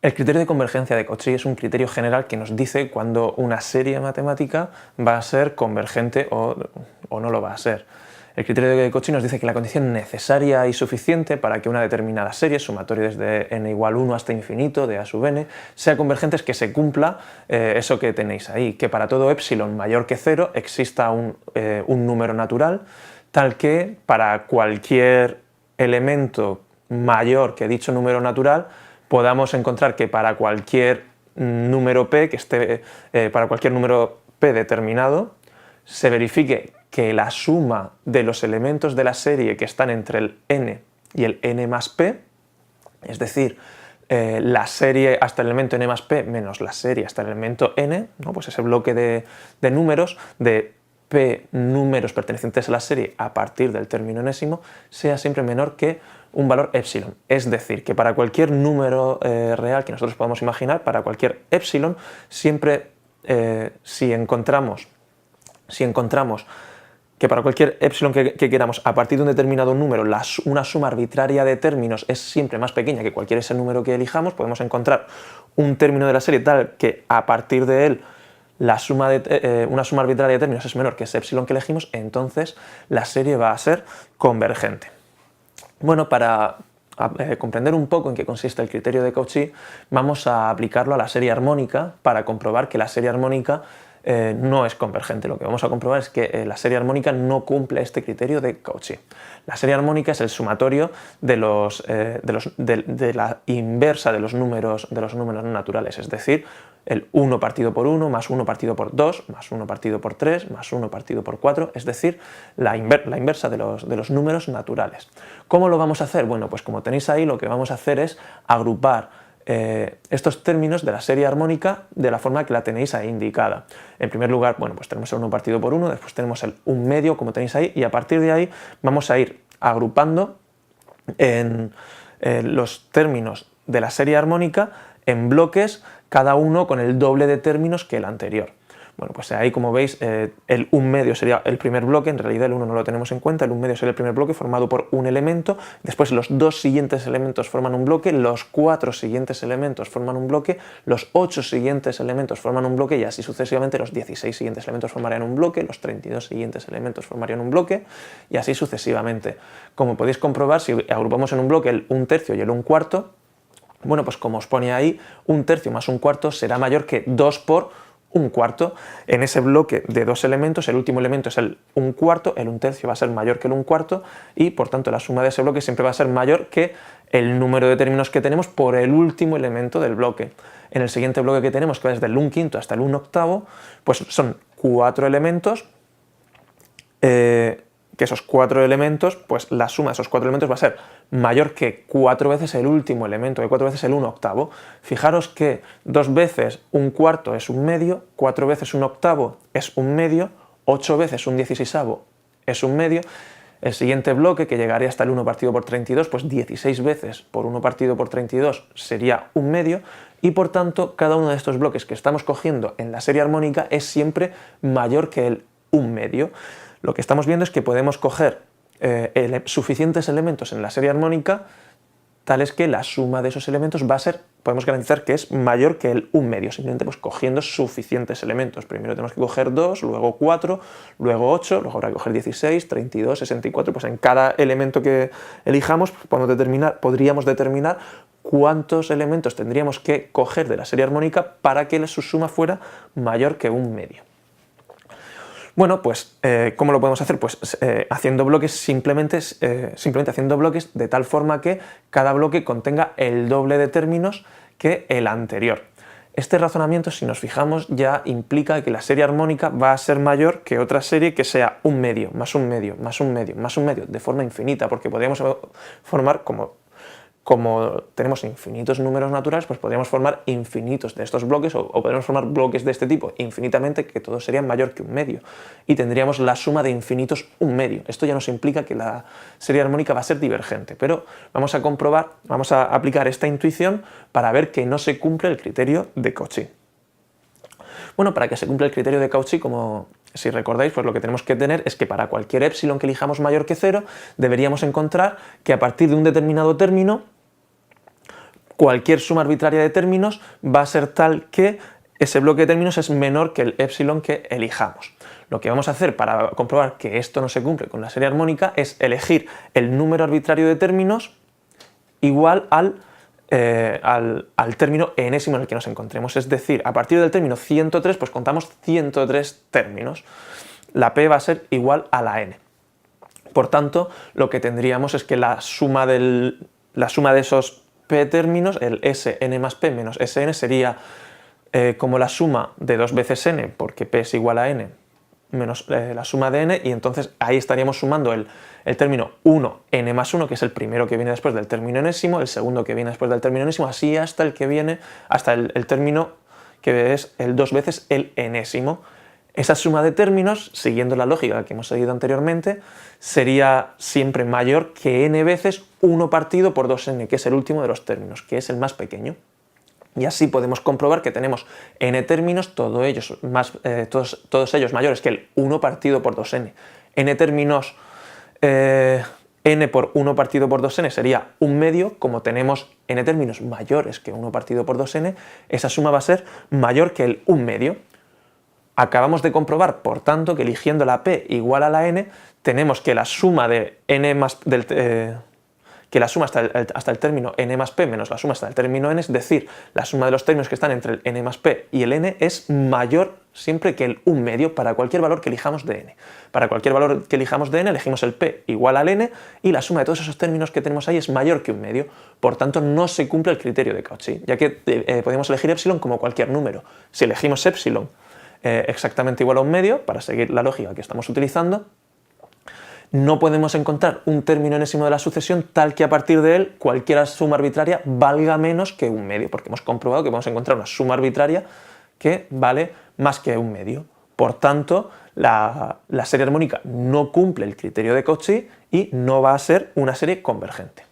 El criterio de convergencia de Cauchy es un criterio general que nos dice cuando una serie matemática va a ser convergente o no lo va a ser. El criterio de Cauchy nos dice que la condición necesaria y suficiente para que una determinada serie, sumatorio desde n igual 1 hasta infinito de a sub n, sea convergente es que se cumpla eso que tenéis ahí, que para todo epsilon mayor que 0 exista un número natural tal que para cualquier elemento mayor que dicho número natural podamos encontrar que para cualquier número p que esté para cualquier número p determinado se verifique que la suma de los elementos de la serie que están entre el n y el n más p, es decir, la serie hasta el elemento n más p menos la serie hasta el elemento n, ¿no? Pues ese bloque de números de p números pertenecientes a la serie a partir del término enésimo sea siempre menor que un valor epsilon. Es decir, que para cualquier número real que nosotros podamos imaginar, para cualquier epsilon, siempre si encontramos que para cualquier epsilon que queramos, a partir de un determinado número, una suma arbitraria de términos es siempre más pequeña que cualquier ese número que elijamos, podemos encontrar un término de la serie tal que a partir de él una suma arbitraria de términos es menor que ese epsilon que elegimos, entonces la serie va a ser convergente. Bueno, para comprender un poco en qué consiste el criterio de Cauchy, vamos a aplicarlo a la serie armónica para comprobar que la serie armónica no es convergente. Lo que vamos a comprobar es que la serie armónica no cumple este criterio de Cauchy. La serie armónica es el sumatorio de la inversa de los números no naturales, es decir, el 1 partido por 1 más 1 partido por 2 más 1 partido por 3 más 1 partido por 4, es decir, la inversa de los números naturales. ¿Cómo lo vamos a hacer? Bueno, pues como tenéis ahí, lo que vamos a hacer es agrupar estos términos de la serie armónica de la forma que la tenéis ahí indicada. En primer lugar, bueno, pues tenemos el 1 partido por 1, después tenemos el 1 medio, como tenéis ahí, y a partir de ahí vamos a ir agrupando en los términos de la serie armónica en bloques, cada uno con el doble de términos que el anterior. Bueno, pues ahí, como veis, el 1 medio sería el primer bloque, en realidad el 1 no lo tenemos en cuenta, el 1 medio sería el primer bloque formado por un elemento, después los 2 siguientes elementos forman un bloque, los 4 siguientes elementos forman un bloque, los 8 siguientes elementos forman un bloque y así sucesivamente los 16 siguientes elementos formarían un bloque, los 32 siguientes elementos formarían un bloque y así sucesivamente. Como podéis comprobar, si agrupamos en un bloque el 1/3 y el 1/4, bueno, pues como os pone ahí, 1/3 más 1/4 será mayor que 2 por 1/4. En ese bloque de dos elementos, el último elemento es el 1/4, el 1/3 va a ser mayor que el 1/4 y por tanto la suma de ese bloque siempre va a ser mayor que el número de términos que tenemos por el último elemento del bloque. En el siguiente bloque que tenemos, que va desde el 1/5 hasta el 1/8, pues son 4 elementos, que esos 4 elementos, pues la suma de esos 4 elementos va a ser mayor que 4 veces el último elemento, que 4 veces el 1/8. Fijaros que 2 veces 1/4 es 1 medio, 4 veces 1/8 es 1 medio, 8 veces 1/16 es 1 medio. El siguiente bloque, que llegaría hasta el 1 partido por 32, pues 16 veces por 1 partido por 32 sería 1 medio, y por tanto cada uno de estos bloques que estamos cogiendo en la serie armónica es siempre mayor que el 1 medio. Lo que estamos viendo es que podemos coger suficientes elementos en la serie armónica tales que la suma de esos elementos va a ser, podemos garantizar que es mayor que el 1 medio, simplemente pues cogiendo suficientes elementos. Primero tenemos que coger 2, luego 4, luego 8, luego habrá que coger 16, 32, 64, pues en cada elemento que elijamos podríamos determinar cuántos elementos tendríamos que coger de la serie armónica para que su suma fuera mayor que 1 medio. Bueno, pues ¿cómo lo podemos hacer? Pues haciendo bloques, simplemente haciendo bloques de tal forma que cada bloque contenga el doble de términos que el anterior. Este razonamiento, si nos fijamos, ya implica que la serie armónica va a ser mayor que otra serie que sea 1 medio, más 1 medio, más 1 medio, más 1 medio, de forma infinita, porque podríamos formar como tenemos infinitos números naturales, pues podríamos formar infinitos de estos bloques o podríamos formar bloques de este tipo infinitamente, que todos serían mayor que 1 medio y tendríamos la suma de infinitos 1 medio. Esto ya nos implica que la serie armónica va a ser divergente, pero vamos a comprobar, vamos a aplicar esta intuición para ver que no se cumple el criterio de Cauchy. Bueno, para que se cumpla el criterio de Cauchy, como si recordáis, pues lo que tenemos que tener es que para cualquier epsilon que elijamos mayor que 0, deberíamos encontrar que a partir de un determinado término, cualquier suma arbitraria de términos va a ser tal que ese bloque de términos es menor que el epsilon que elijamos. Lo que vamos a hacer para comprobar que esto no se cumple con la serie armónica es elegir el número arbitrario de términos igual al término enésimo en el que nos encontremos. Es decir, a partir del término 103, pues contamos 103 términos. La p va a ser igual a la n. Por tanto, lo que tendríamos es que la suma de esos p términos, el Sn más p menos Sn, sería como la suma de 2 veces n, porque p es igual a n, menos la suma de n, y entonces ahí estaríamos sumando el término 1n más 1, que es el primero que viene después del término enésimo, el segundo que viene después del término enésimo, así hasta el que viene, hasta el término que es el 2 veces el enésimo. Esa suma de términos, siguiendo la lógica que hemos seguido anteriormente, sería siempre mayor que n veces 1 partido por 2n, que es el último de los términos, que es el más pequeño. Y así podemos comprobar que tenemos n términos, todos ellos mayores que el 1 partido por 2n. N términos, n por 1 partido por 2n sería 1/2, como tenemos n términos mayores que 1 partido por 2n, esa suma va a ser mayor que el 1/2. Acabamos de comprobar, por tanto, que eligiendo la p igual a la n, tenemos que la suma de n más que la suma hasta el término n más p menos la suma hasta el término n, es decir, la suma de los términos que están entre el n más p y el n es mayor siempre que el 1/2 para cualquier valor que elijamos de n. Para cualquier valor que elijamos de n, elegimos el p igual al n y la suma de todos esos términos que tenemos ahí es mayor que 1/2. Por tanto, no se cumple el criterio de Cauchy, ya que podemos elegir epsilon como cualquier número. Si elegimos epsilon exactamente igual a 1/2, para seguir la lógica que estamos utilizando, no podemos encontrar un término enésimo de la sucesión tal que a partir de él cualquier suma arbitraria valga menos que 1/2, porque hemos comprobado que podemos encontrar una suma arbitraria que vale más que 1/2. Por tanto, la serie armónica no cumple el criterio de Cauchy y no va a ser una serie convergente.